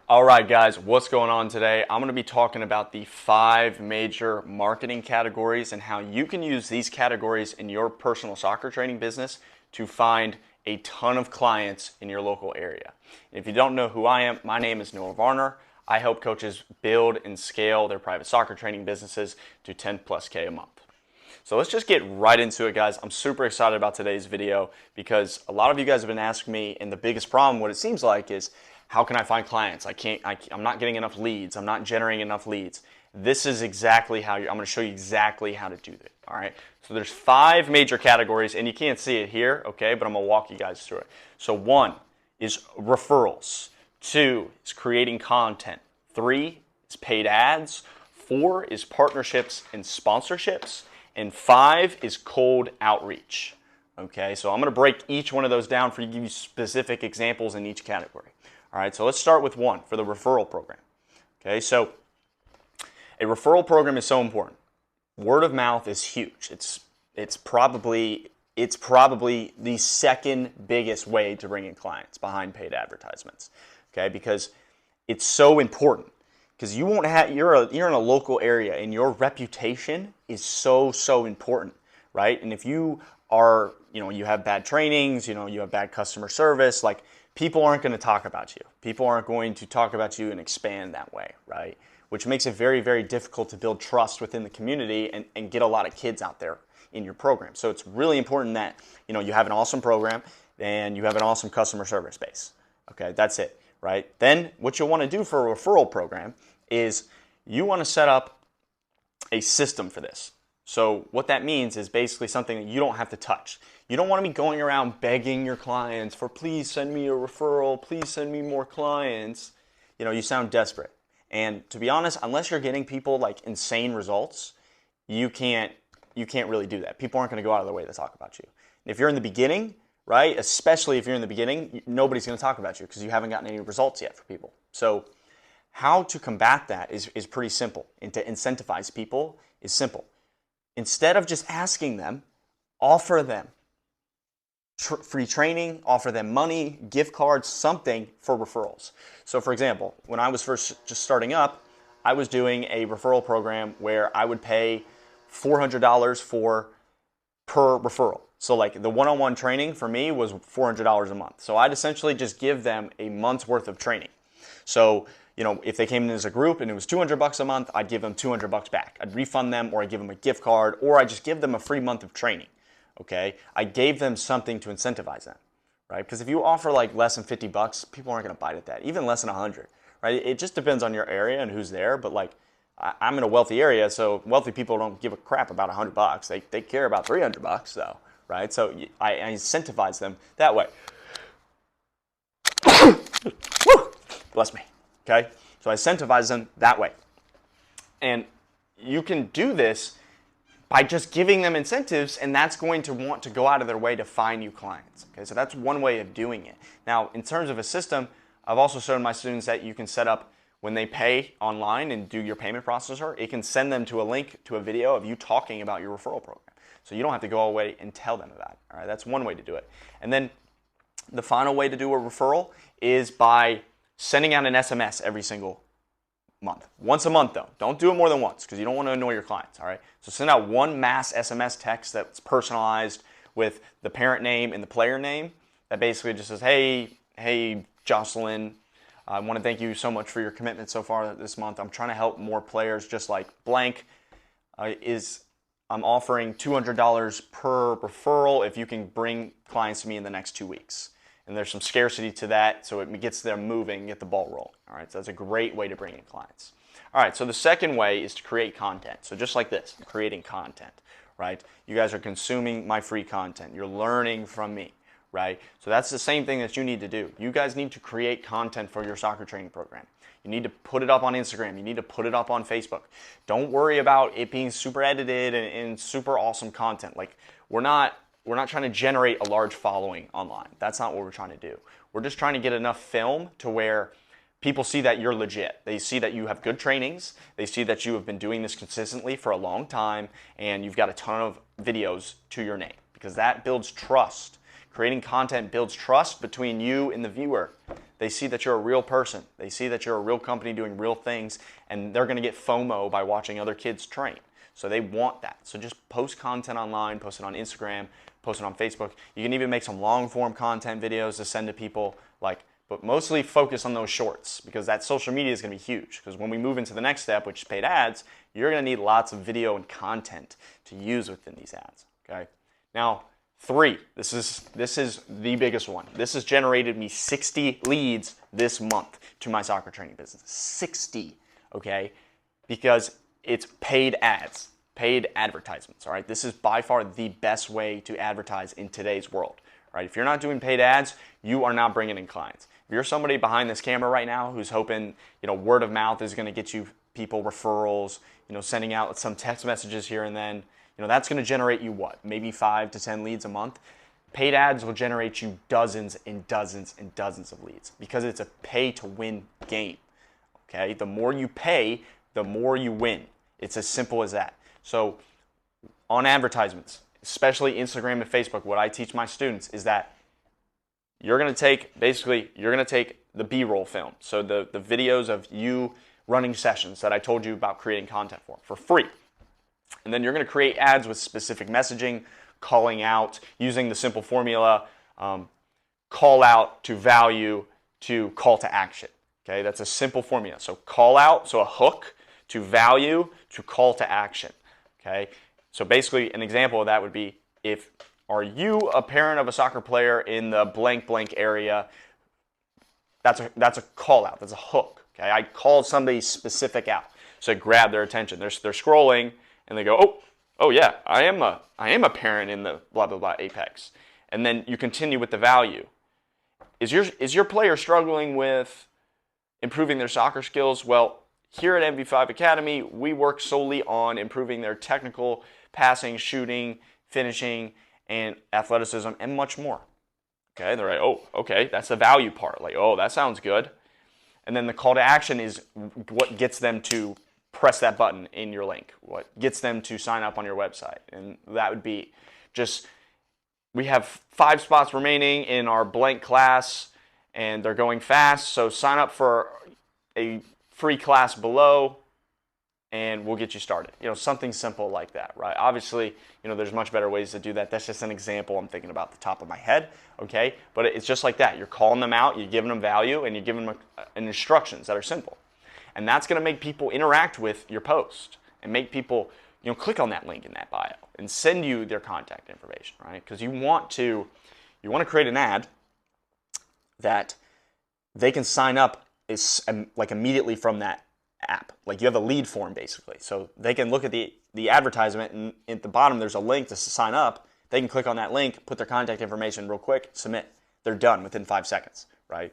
All right, guys, what's going on today? I'm going to be talking about the 5 major marketing categories and how you can use these categories in your personal soccer training business to find a ton of clients in your local area. And if you don't know who I am, my name is Noah Varner. I help coaches build and scale their private soccer training businesses to 10 plus K a month. So let's just get right into it, guys. I'm super excited about today's video because a lot of you guys have been asking me, and the biggest problem, what it seems like, is how can I find clients? I'm not getting enough leads. I'm not generating enough leads. This is exactly how I'm going to show you exactly how to do that. All right. So there's 5 major categories, and you can't see it here, okay? But I'm going to walk you guys through it. So 1 is referrals. 2 is creating content. 3 is paid ads. 4 is partnerships and sponsorships. And 5 is cold outreach. Okay, so I'm going to break each one of those down for you to give you specific examples in each category. All right, so let's start with 1 for the referral program. Okay, so a referral program is so important. Word of mouth is huge. It's probably the second biggest way to bring in clients behind paid advertisements. Okay, because it's so important. Because you won't have you're in a local area and your reputation is so important, right? And if you are, you have bad trainings, you have bad customer service, like people aren't going to talk about you. People aren't going to talk about you and expand that way, right? Which makes it very, very difficult to build trust within the community and get a lot of kids out there in your program. So it's really important that, you have an awesome program and you have an awesome customer service base. Okay, that's it. Right? Then what you'll want to do for a referral program is you want to set up a system for this. So what that means is basically something that you don't have to touch. You don't want to be going around begging your clients for, please send me a referral, please send me more clients. You sound desperate. And to be honest, unless you're getting people like insane results, you can't really do that. People aren't going to go out of their way to talk about you. And if you're in the beginning, right? Especially if you're in the beginning, nobody's going to talk about you because you haven't gotten any results yet for people. So how to combat that is pretty simple. And to incentivize people is simple. Instead of just asking them, offer them free training, offer them money, gift cards, something for referrals. So for example, when I was first just starting up, I was doing a referral program where I would pay $400 per referral. So like the one-on-one training for me was $400 a month. So I'd essentially just give them a month's worth of training. So, if they came in as a group and it was $200 a month, I'd give them $200 back. I'd refund them, or I'd give them a gift card, or I'd just give them a free month of training. Okay? I gave them something to incentivize them, right? Because if you offer like less than $50, people aren't going to bite at that. Even less than 100, right? It just depends on your area and who's there, but like I'm in a wealthy area, so wealthy people don't give a crap about $100. They care about $300 though. Right? So I incentivize them that way. Bless me. Okay? So I incentivize them that way. And you can do this by just giving them incentives, and that's going to want to go out of their way to find you clients. Okay? So that's one way of doing it. Now, in terms of a system, I've also shown my students that you can set up when they pay online and do your payment processor, it can send them to a link to a video of you talking about your referral program. So you don't have to go away and tell them about it. All right, that's one way to do it. And then the final way to do a referral is by sending out an SMS every single month. Once a month though. Don't do it more than once because you don't want to annoy your clients. All right. So send out one mass SMS text that's personalized with the parent name and the player name that basically just says, hey, Jocelyn, I want to thank you so much for your commitment so far this month. I'm trying to help more players just like blank. I'm offering $200 per referral if you can bring clients to me in the next 2 weeks. And there's some scarcity to that, so it gets them moving, get the ball rolling. All right, so that's a great way to bring in clients. All right, so the second way is to create content. So just like this, creating content, right? You guys are consuming my free content. You're learning from me, right? So that's the same thing that you need to do. You guys need to create content for your soccer training program. You need to put it up on Instagram. You need to put it up on Facebook. Don't worry about it being super edited and super awesome content. Like we're not trying to generate a large following online. That's not what we're trying to do. We're just trying to get enough film to where people see that you're legit. They see that you have good trainings. They see that you have been doing this consistently for a long time and you've got a ton of videos to your name because that builds trust. Creating content builds trust between you and the viewer. They see that you're a real person. They see that you're a real company doing real things, and they're going to get FOMO by watching other kids train. So they want that. So just post content online, post it on Instagram, post it on Facebook. You can even make some long form content videos to send to people, but mostly focus on those shorts, because that social media is going to be huge. Because when we move into the next step, which is paid ads, you're going to need lots of video and content to use within these ads. Okay. Now, 3. This is the biggest one. This has generated me 60 leads this month to my soccer training business. 60. Okay, because it's paid ads, paid advertisements. All right. This is by far the best way to advertise in today's world. Right? If you're not doing paid ads, you are not bringing in clients. If you're somebody behind this camera right now who's hoping, word of mouth is going to get you people referrals, sending out some text messages here and then, that's going to generate you what? Maybe 5 to 10 leads a month. Paid ads will generate you dozens and dozens and dozens of leads, because it's a pay to win game. Okay? The more you pay, the more you win. It's as simple as that. So on advertisements, especially Instagram and Facebook, what I teach my students is that you're going to take the B-roll film, so the videos of you running sessions that I told you about creating content for free. And then you're going to create ads with specific messaging, calling out, using the simple formula, call out to value to call to action. Okay, that's a simple formula. So call out, so a hook, to value to call to action. Okay. So basically, an example of that would be, are you a parent of a soccer player in the blank blank area? That's a call out. That's a hook. Okay, I called somebody specific out, so I grab their attention. They're scrolling and they go, oh yeah, I am a parent in the blah blah blah Apex, and then you continue with the value. Is your player struggling with improving their soccer skills? Well, here at MV5 Academy, we work solely on improving their technical passing, shooting, finishing, and athleticism, and much more. Okay, they're like, oh, okay, that's the value part. Like, oh, that sounds good. And then the call to action is what gets them to press that button in your link, what gets them to sign up on your website. And that would be just, we have 5 spots remaining in our blank class, and they're going fast, so sign up for a free class below, and we'll get you started. Something simple like that, right? Obviously, there's much better ways to do that. That's just an example I'm thinking about the top of my head, okay? But it's just like that. You're calling them out, you're giving them value, and you're giving them instructions that are simple. And that's going to make people interact with your post and make people, click on that link in that bio and send you their contact information, right? Because you want to create an ad that they can sign up immediately from that app. Like, you have a lead form basically, so they can look at the advertisement, and at the bottom there's a link to sign up. They can click on that link, put their contact information real quick, submit. They're done within 5 seconds, right?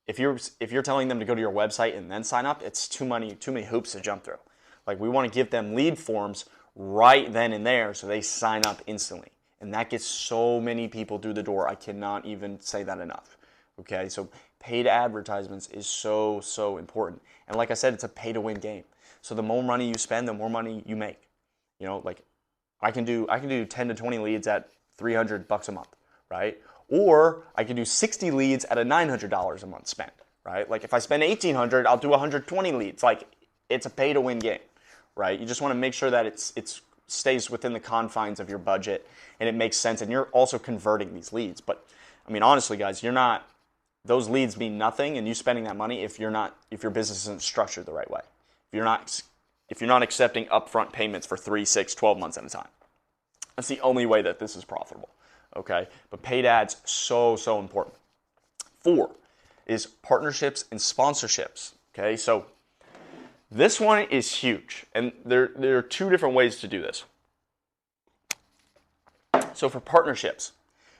If you're telling them to go to your website and then sign up, it's too many hoops to jump through. Like, we want to give them lead forms right then and there so they sign up instantly, and that gets so many people through the door. I cannot even say that enough. Okay, so paid advertisements is so important. And like I said, it's a pay to win game. So the more money you spend, the more money you make. I can do 10 to 20 leads at $300 a month, right? Or I can do 60 leads at a $900 a month spend, right? Like, if I spend $1,800, I'll do 120 leads. Like, it's a pay to win game, right? You just want to make sure that it stays within the confines of your budget and it makes sense, and you're also converting these leads. But I mean, honestly, guys, those leads mean nothing, and you spending that money if your business isn't structured the right way. If you're not accepting upfront payments for 3, 6, 12 months at a time. That's the only way that this is profitable. Okay? But paid ads, so important. 4 is partnerships and sponsorships. Okay? So this one is huge, and there are 2 different ways to do this. So for partnerships,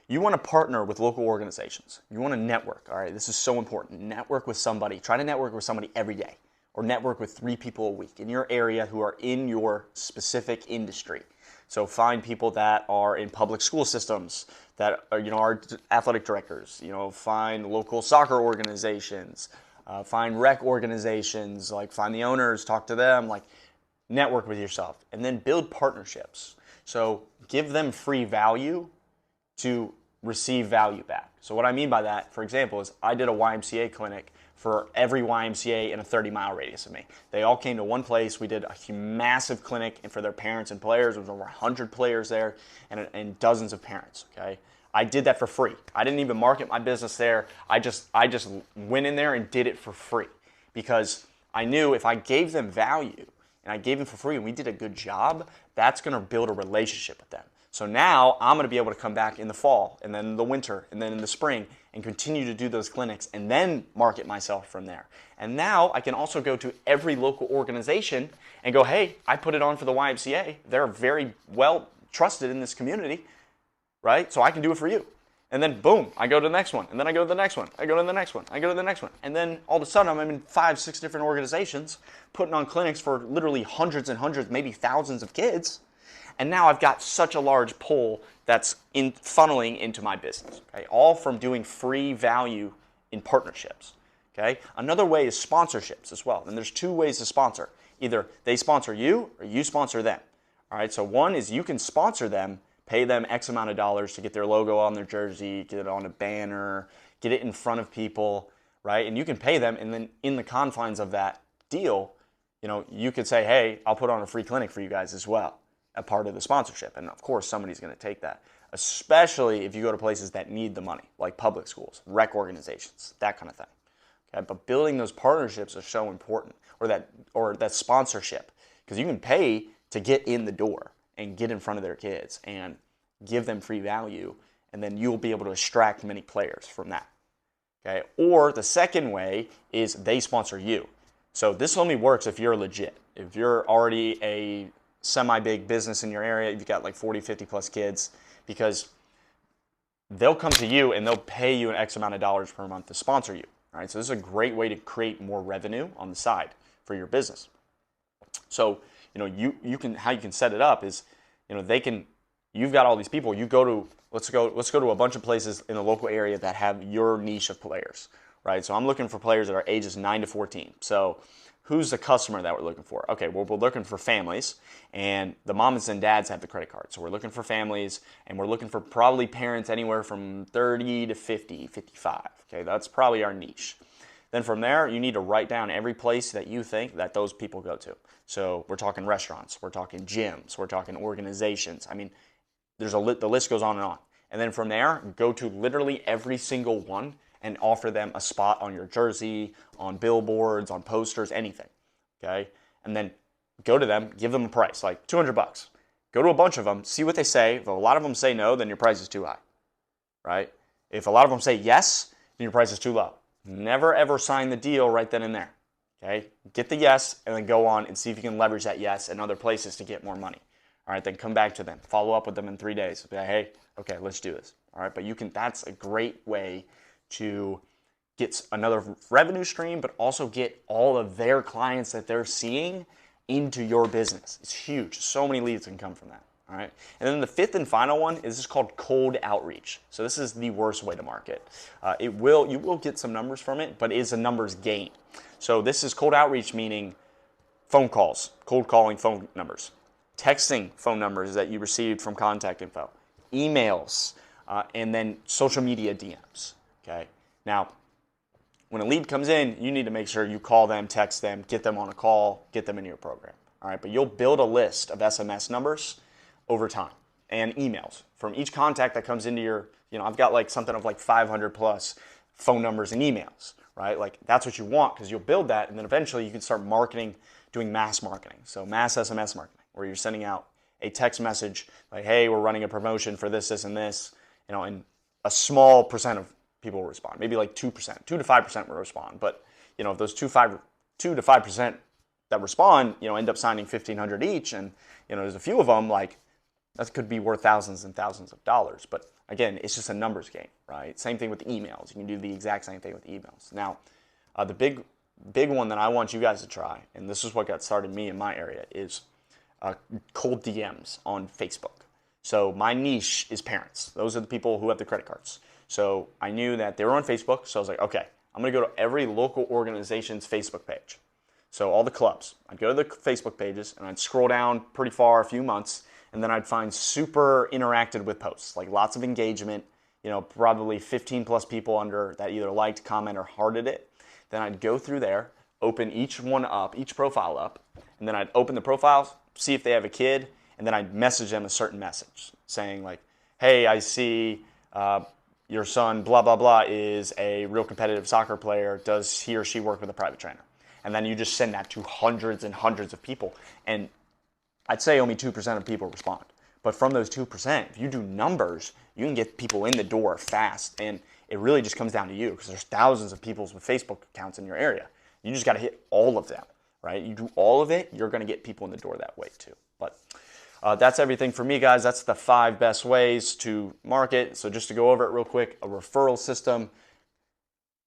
you want to partner with local organizations. You want to network, all right? This is so important. Network with somebody. Try to network with somebody every day, or network with 3 people a week in your area who are in your specific industry. So find people that are in public school systems, that are athletic directors. Find local soccer organizations, find rec organizations, find the owners, talk to them, network with yourself, and then build partnerships. So give them free value to receive value back. So what I mean by that, for example, is I did a YMCA clinic for every YMCA in a 30-mile radius of me. They all came to one place. We did a massive clinic and for their parents and players. There was over 100 players there and dozens of parents, okay? I did that for free. I didn't even market my business there. I just went in there and did it for free because I knew if I gave them value and I gave them for free and we did a good job, that's going to build a relationship with them. So now I'm going to be able to come back in the fall and then in the winter and then in the spring and continue to do those clinics and then market myself from there. And now I can also go to every local organization and go, hey, I put it on for the YMCA. They're very well trusted in this community, right? So I can do it for you. And then boom, I go to the next one. And then I go to the next one. I go to the next one. I go to the next one. And then all of a sudden I'm in 5, 6 different organizations putting on clinics for literally hundreds and hundreds, maybe thousands of kids. And now I've got such a large pull that's funneling into my business, okay? All from doing free value in partnerships, okay? Another way is sponsorships as well. And there's 2 ways to sponsor. Either they sponsor you or you sponsor them, all right? So one is you can sponsor them, pay them X amount of dollars to get their logo on their jersey, get it on a banner, get it in front of people, right? And you can pay them, and then in the confines of that deal, you know, you could say, hey, I'll put on a free clinic for you guys as well, a part of the sponsorship. And of course, somebody's going to take that, especially if you go to places that need the money, like public schools, rec organizations, that kind of thing. Okay? But building those partnerships are so important, or that sponsorship, because you can pay to get in the door and get in front of their kids and give them free value, and then you'll be able to extract many players from that. Okay? Or the second way is they sponsor you. So this only works if you're legit. If you're already a semi-big business in your area, you've got like 40, 50 plus kids, because they'll come to you and they'll pay you an X amount of dollars per month to sponsor you. All right? So this is a great way to create more revenue on the side for your business. So, you know, how you can set it up is, you know, you've got all these people, you go to, let's go to a bunch of places in the local area that have your niche of players, right? So I'm looking for players that are ages 9 to 14. So who's the customer that we're looking for? Okay, well, we're looking for families, and the moms and dads have the credit card. So we're looking for families, and we're looking for probably parents anywhere from 30 to 50, 55. Okay, that's probably our niche. Then from there, you need to write down every place that you think that those people go to. So we're talking restaurants, we're talking gyms, we're talking organizations. I mean, the list goes on and on. And then from there, go to literally every single one and offer them a spot on your jersey, on billboards, on posters, anything, okay? And then go to them, give them a price, like $200. Go to a bunch of them, see what they say. If a lot of them say no, then your price is too high, right? If a lot of them say yes, then your price is too low. Never ever sign the deal right then and there, okay? Get the yes and then go on and see if you can leverage that yes in other places to get more money. All right, then come back to them. Follow up with them in 3 days. Be like, hey, okay, let's do this. All right, but that's a great way to get another revenue stream, but also get all of their clients that they're seeing into your business. It's huge. So many leads can come from that. All right. And then the 5th and final one is called cold outreach. So this is the worst way to market. You will get some numbers from it, but it is a numbers game. So this is cold outreach, meaning phone calls, cold calling phone numbers, texting phone numbers that you received from contact info, emails, and then social media DMs. Okay. Now, when a lead comes in, you need to make sure you call them, text them, get them on a call, get them into your program. All right. But you'll build a list of SMS numbers over time and emails from each contact that comes into your, I've got like something of like 500 plus phone numbers and emails, right? Like that's what you want, because you'll build that, and then eventually you can start marketing, doing mass marketing. So mass SMS marketing, where you're sending out a text message like, hey, we're running a promotion for this, this, and this, and a small percent of people will respond. Maybe like 2%, 2 to 5% will respond. But, if those 2 to 5% that respond, end up signing 1,500 each, and, there's a few of them, like, that could be worth thousands and thousands of dollars. But again, it's just a numbers game, right? Same thing with emails. You can do the exact same thing with emails. Now, the big one that I want you guys to try, and this is what got started me in my area, is cold DMs on Facebook. So my niche is parents. Those are the people who have the credit cards. So I knew that they were on Facebook, so I was like, okay, I'm going to go to every local organization's Facebook page. So all the clubs. I'd go to the Facebook pages, and I'd scroll down pretty far, a few months, and then I'd find super interacted with posts, like lots of engagement, probably 15 plus people under that either liked, comment, or hearted it. Then I'd go through there, open each one up, each profile up, and then I'd open the profiles, see if they have a kid, and then I'd message them a certain message saying like, hey, I see your son, blah, blah, blah, is a real competitive soccer player. Does he or she work with a private trainer? And then you just send that to hundreds and hundreds of people. And I'd say only 2% of people respond. But from those 2%, if you do numbers, you can get people in the door fast. And it really just comes down to you, because there's thousands of people with Facebook accounts in your area. You just got to hit all of them, right? You do all of it, you're going to get people in the door that way too. But that's everything for me, guys. That's the 5 best ways to market. So just to go over it real quick, a referral system,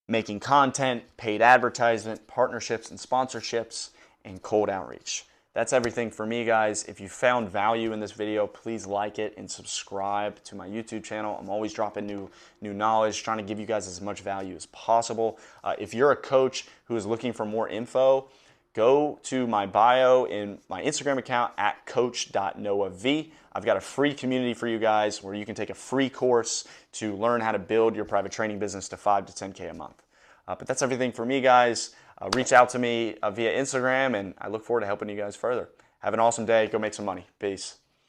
making content, paid advertisement, partnerships and sponsorships, and cold outreach. That's everything for me, guys. If you found value in this video, please like it and subscribe to my YouTube channel. I'm always dropping new knowledge, trying to give you guys as much value as possible. If you're a coach who is looking for more info, go to my bio in my Instagram account at coach.noahv. I've got a free community for you guys where you can take a free course to learn how to build your private training business to 5 to 10K a month. But that's everything for me, guys. Reach out to me via Instagram, and I look forward to helping you guys further. Have an awesome day. Go make some money. Peace.